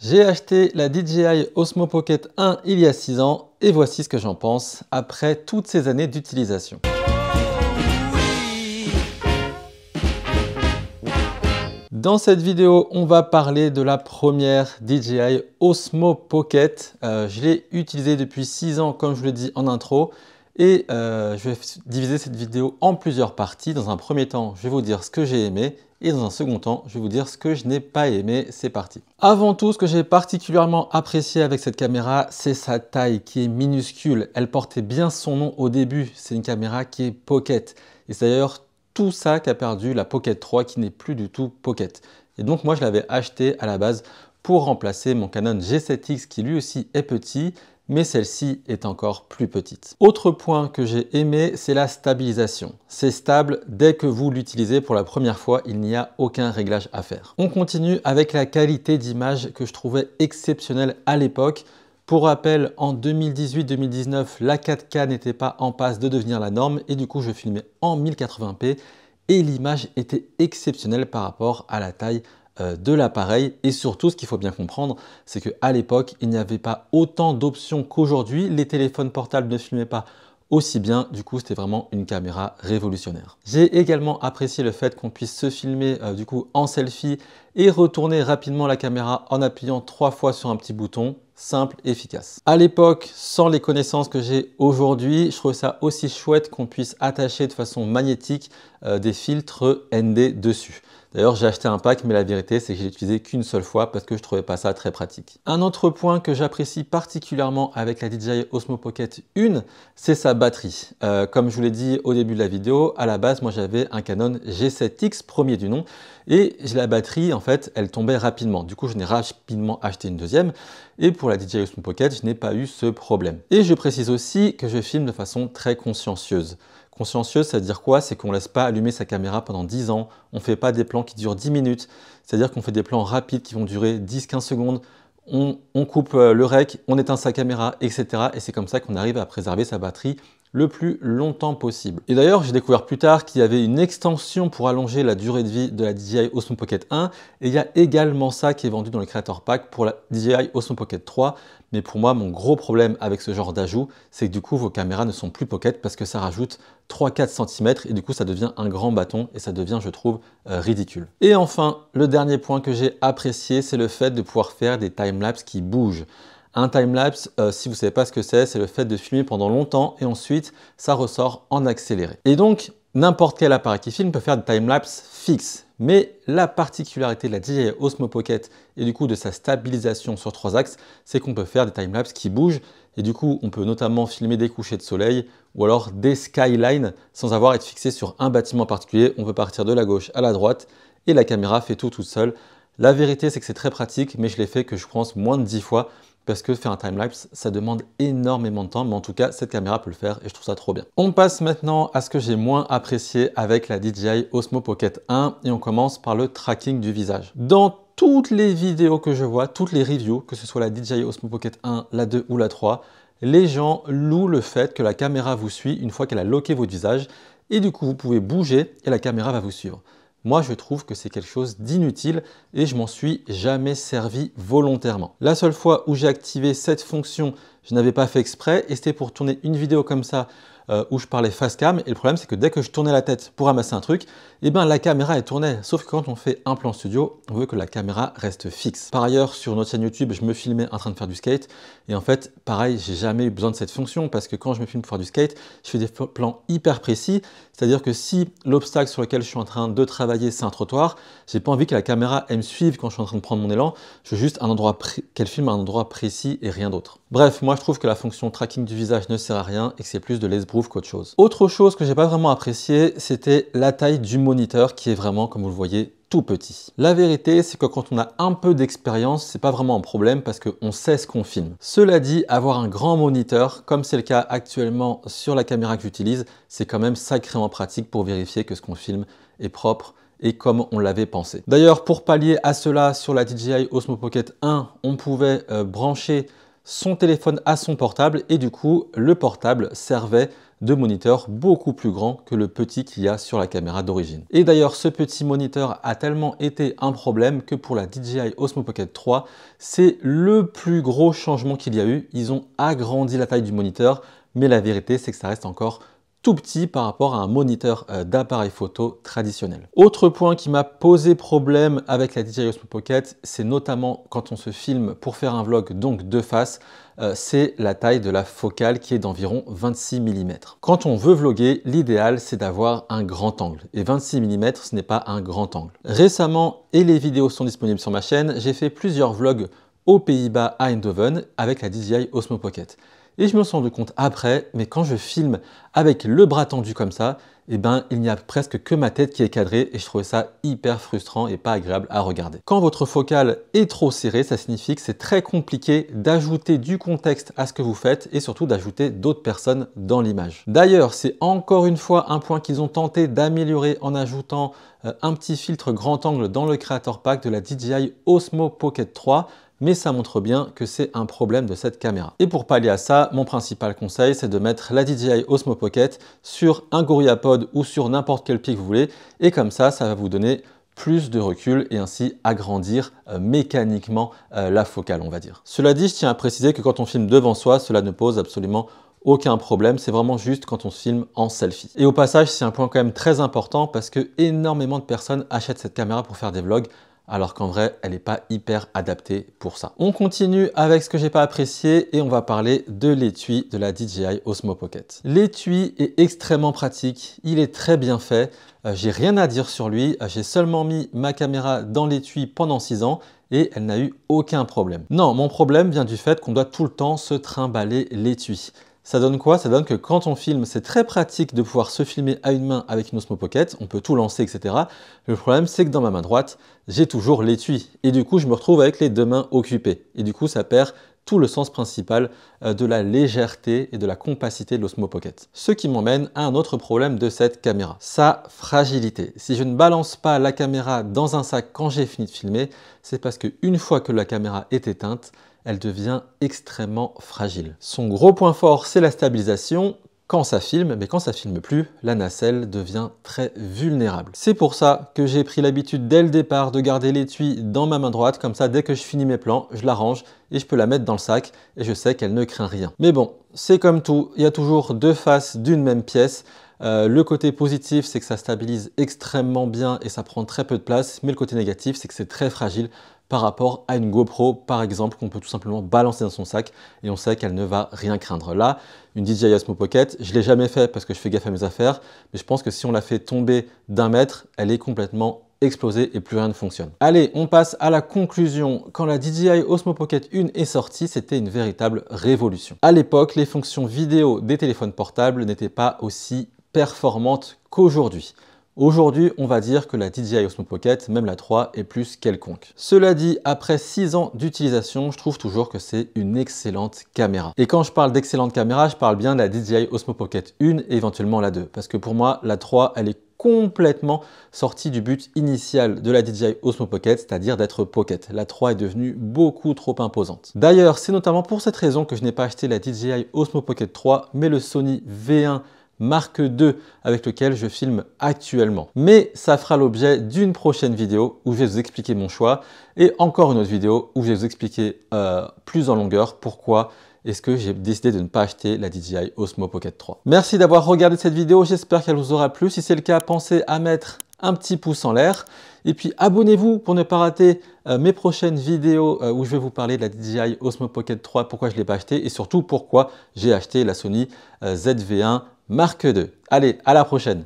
J'ai acheté la DJI Osmo Pocket 1 il y a 6 ans et voici ce que j'en pense après toutes ces années d'utilisation. Dans cette vidéo, on va parler de la première DJI Osmo Pocket. Je l'ai utilisée depuis 6 ans comme je vous l'ai dit en intro et je vais diviser cette vidéo en plusieurs parties. Dans un premier temps, je vais vous dire ce que j'ai aimé et dans un second temps, je vais vous dire ce que je n'ai pas aimé. C'est parti. Avant tout, ce que j'ai particulièrement apprécié avec cette caméra, c'est sa taille qui est minuscule. Elle portait bien son nom au début. C'est une caméra qui est pocket. Et c'est d'ailleurs tout ça qui a perdu la Pocket 3 qui n'est plus du tout Pocket. Et donc moi je l'avais acheté à la base pour remplacer mon Canon G7X qui lui aussi est petit, mais celle-ci est encore plus petite. Autre point que j'ai aimé, c'est la stabilisation. C'est stable dès que vous l'utilisez pour la première fois, il n'y a aucun réglage à faire. On continue avec la qualité d'image que je trouvais exceptionnelle à l'époque. Pour rappel, en 2018-2019, la 4K n'était pas en passe de devenir la norme et du coup, je filmais en 1080p et l'image était exceptionnelle par rapport à la taille de l'appareil. Et surtout, ce qu'il faut bien comprendre, c'est qu'à l'époque, il n'y avait pas autant d'options qu'aujourd'hui. Les téléphones portables ne filmaient pas aussi bien, du coup c'était vraiment une caméra révolutionnaire. J'ai également apprécié le fait qu'on puisse se filmer du coup en selfie et retourner rapidement la caméra en appuyant 3 fois sur un petit bouton, simple et efficace. À l'époque, sans les connaissances que j'ai aujourd'hui, je trouve ça aussi chouette qu'on puisse attacher de façon magnétique des filtres ND dessus. D'ailleurs, j'ai acheté un pack, mais la vérité, c'est que je l'ai utilisé qu'une seule fois parce que je trouvais pas ça très pratique. Un autre point que j'apprécie particulièrement avec la DJI Osmo Pocket 1, c'est sa batterie. Comme je vous l'ai dit au début de la vidéo, à la base, moi j'avais un Canon G7X, premier du nom, et la batterie, en fait, elle tombait rapidement. Du coup, je n'ai rapidement acheté une deuxième, et pour la DJI Osmo Pocket, je n'ai pas eu ce problème. Et je précise aussi que je filme de façon très consciencieuse. Consciencieuse, ça veut dire quoi? C'est qu'on ne laisse pas allumer sa caméra pendant 10 ans, on ne fait pas des plans qui durent 10 minutes, c'est-à-dire qu'on fait des plans rapides qui vont durer 10-15 secondes, on coupe le rec, on éteint sa caméra, etc. Et c'est comme ça qu'on arrive à préserver sa batterie le plus longtemps possible. Et d'ailleurs, j'ai découvert plus tard qu'il y avait une extension pour allonger la durée de vie de la DJI Osmo Pocket 1 et il y a également ça qui est vendu dans le Creator Pack pour la DJI Osmo Pocket 3. Mais pour moi, mon gros problème avec ce genre d'ajout, c'est que du coup, vos caméras ne sont plus pocket parce que ça rajoute 3-4 cm et du coup, ça devient un grand bâton et ça devient, je trouve, ridicule. Et enfin, le dernier point que j'ai apprécié, c'est le fait de pouvoir faire des timelapses qui bougent. Un timelapse, si vous ne savez pas ce que c'est le fait de filmer pendant longtemps et ensuite, ça ressort en accéléré. Et donc, n'importe quel appareil qui filme peut faire des timelapses fixes. Mais la particularité de la DJI Osmo Pocket et du coup de sa stabilisation sur 3 axes, c'est qu'on peut faire des timelapses qui bougent et du coup on peut notamment filmer des couchers de soleil ou alors des skylines sans avoir à être fixé sur un bâtiment particulier. On peut partir de la gauche à la droite et la caméra fait tout toute seule. La vérité c'est que c'est très pratique mais je l'ai fait que je pense moins de 10 fois. Parce que faire un timelapse, ça demande énormément de temps, mais en tout cas, cette caméra peut le faire et je trouve ça trop bien. On passe maintenant à ce que j'ai moins apprécié avec la DJI Osmo Pocket 1 et on commence par le tracking du visage. Dans toutes les vidéos que je vois, toutes les reviews, que ce soit la DJI Osmo Pocket 1, la 2 ou la 3, les gens louent le fait que la caméra vous suit une fois qu'elle a locké votre visage et du coup, vous pouvez bouger et la caméra va vous suivre. Moi, je trouve que c'est quelque chose d'inutile et je m'en suis jamais servi volontairement. La seule fois où j'ai activé cette fonction, je n'avais pas fait exprès et c'était pour tourner une vidéo comme ça où je parlais face cam et le problème c'est que dès que je tournais la tête pour ramasser un truc, eh ben, la caméra elle tournait. Sauf que quand on fait un plan studio, on veut que la caméra reste fixe. Par ailleurs, sur notre chaîne YouTube, je me filmais en train de faire du skate et en fait, pareil, j'ai jamais eu besoin de cette fonction parce que quand je me filme pour faire du skate, je fais des plans hyper précis. C'est-à-dire que si l'obstacle sur lequel je suis en train de travailler, c'est un trottoir, j'ai pas envie que la caméra elle me suive quand je suis en train de prendre mon élan. Je veux juste qu'elle filme un endroit précis et rien d'autre. Bref, moi je trouve que la fonction tracking du visage ne sert à rien et que c'est plus de l'esbrouf qu'autre chose. Autre chose que j'ai pas vraiment apprécié, c'était la taille du moniteur qui est vraiment, comme vous le voyez, tout petit. La vérité, c'est que quand on a un peu d'expérience, c'est pas vraiment un problème parce qu'on sait ce qu'on filme. Cela dit, avoir un grand moniteur, comme c'est le cas actuellement sur la caméra que j'utilise, c'est quand même sacrément pratique pour vérifier que ce qu'on filme est propre et comme on l'avait pensé. D'ailleurs, pour pallier à cela, sur la DJI Osmo Pocket 1, on pouvait brancher son téléphone à son portable et du coup le portable servait de moniteur beaucoup plus grand que le petit qu'il y a sur la caméra d'origine. Et d'ailleurs ce petit moniteur a tellement été un problème que pour la DJI Osmo Pocket 3, c'est le plus gros changement qu'il y a eu. Ils ont agrandi la taille du moniteur, mais la vérité c'est que ça reste encore tout petit par rapport à un moniteur d'appareil photo traditionnel. Autre point qui m'a posé problème avec la DJI Osmo Pocket, c'est notamment quand on se filme pour faire un vlog donc de face, c'est la taille de la focale qui est d'environ 26 mm. Quand on veut vlogger, l'idéal c'est d'avoir un grand angle et 26 mm ce n'est pas un grand angle. Récemment, et les vidéos sont disponibles sur ma chaîne, j'ai fait plusieurs vlogs aux Pays-Bas à Eindhoven avec la DJI Osmo Pocket. Et je me suis rendu compte après, mais quand je filme avec le bras tendu comme ça, eh ben, il n'y a presque que ma tête qui est cadrée et je trouvais ça hyper frustrant et pas agréable à regarder. Quand votre focale est trop serrée, ça signifie que c'est très compliqué d'ajouter du contexte à ce que vous faites et surtout d'ajouter d'autres personnes dans l'image. D'ailleurs, c'est encore une fois un point qu'ils ont tenté d'améliorer en ajoutant un petit filtre grand angle dans le Creator Pack de la DJI Osmo Pocket 3. Mais ça montre bien que c'est un problème de cette caméra. Et pour pallier à ça, mon principal conseil, c'est de mettre la DJI Osmo Pocket sur un GorillaPod ou sur n'importe quel pied que vous voulez. Et comme ça va vous donner plus de recul et ainsi agrandir mécaniquement la focale, on va dire. Cela dit, je tiens à préciser que quand on filme devant soi, cela ne pose absolument aucun problème, c'est vraiment juste quand on se filme en selfie. Et au passage, c'est un point quand même très important parce que énormément de personnes achètent cette caméra pour faire des vlogs, alors qu'en vrai, elle n'est pas hyper adaptée pour ça. On continue avec ce que j'ai pas apprécié et on va parler de l'étui de la DJI Osmo Pocket. L'étui est extrêmement pratique, il est très bien fait, j'ai rien à dire sur lui, j'ai seulement mis ma caméra dans l'étui pendant 6 ans et elle n'a eu aucun problème. Non, mon problème vient du fait qu'on doit tout le temps se trimballer l'étui. Ça donne quoi? Ça donne que quand on filme, c'est très pratique de pouvoir se filmer à une main avec une Osmo Pocket, on peut tout lancer, etc. Le problème, c'est que dans ma main droite, j'ai toujours l'étui. Et du coup, je me retrouve avec les deux mains occupées. Et du coup, ça perd tout le sens principal de la légèreté et de la compacité de l'Osmo Pocket. Ce qui m'emmène à un autre problème de cette caméra, sa fragilité. Si je ne balance pas la caméra dans un sac quand j'ai fini de filmer, c'est parce qu'une fois que la caméra est éteinte, elle devient extrêmement fragile. Son gros point fort, c'est la stabilisation quand ça filme, mais quand ça filme plus, la nacelle devient très vulnérable. C'est pour ça que j'ai pris l'habitude dès le départ de garder l'étui dans ma main droite, comme ça dès que je finis mes plans, je la range et je peux la mettre dans le sac et je sais qu'elle ne craint rien. Mais bon, c'est comme tout, il y a toujours deux faces d'une même pièce. Le côté positif, c'est que ça stabilise extrêmement bien et ça prend très peu de place, mais le côté négatif, c'est que c'est très fragile par rapport à une GoPro, par exemple, qu'on peut tout simplement balancer dans son sac et on sait qu'elle ne va rien craindre. Là, une DJI Osmo Pocket, je ne l'ai jamais fait parce que je fais gaffe à mes affaires, mais je pense que si on la fait tomber d'1 mètre, elle est complètement explosée et plus rien ne fonctionne. Allez, on passe à la conclusion. Quand la DJI Osmo Pocket 1 est sortie, c'était une véritable révolution. À l'époque, les fonctions vidéo des téléphones portables n'étaient pas aussi performantes qu'aujourd'hui. Aujourd'hui, on va dire que la DJI Osmo Pocket, même la 3, est plus quelconque. Cela dit, après 6 ans d'utilisation, je trouve toujours que c'est une excellente caméra. Et quand je parle d'excellente caméra, je parle bien de la DJI Osmo Pocket 1 et éventuellement la 2. Parce que pour moi, la 3, elle est complètement sortie du but initial de la DJI Osmo Pocket, c'est-à-dire d'être pocket. La 3 est devenue beaucoup trop imposante. D'ailleurs, c'est notamment pour cette raison que je n'ai pas acheté la DJI Osmo Pocket 3, mais le Sony V1 Mark II avec lequel je filme actuellement. Mais ça fera l'objet d'une prochaine vidéo où je vais vous expliquer mon choix et encore une autre vidéo où je vais vous expliquer plus en longueur pourquoi est-ce que j'ai décidé de ne pas acheter la DJI Osmo Pocket 3. Merci d'avoir regardé cette vidéo, j'espère qu'elle vous aura plu. Si c'est le cas, pensez à mettre un petit pouce en l'air. Et puis abonnez-vous pour ne pas rater mes prochaines vidéos où je vais vous parler de la DJI Osmo Pocket 3, pourquoi je ne l'ai pas acheté et surtout pourquoi j'ai acheté la Sony ZV-1 Mark II. Allez, à la prochaine!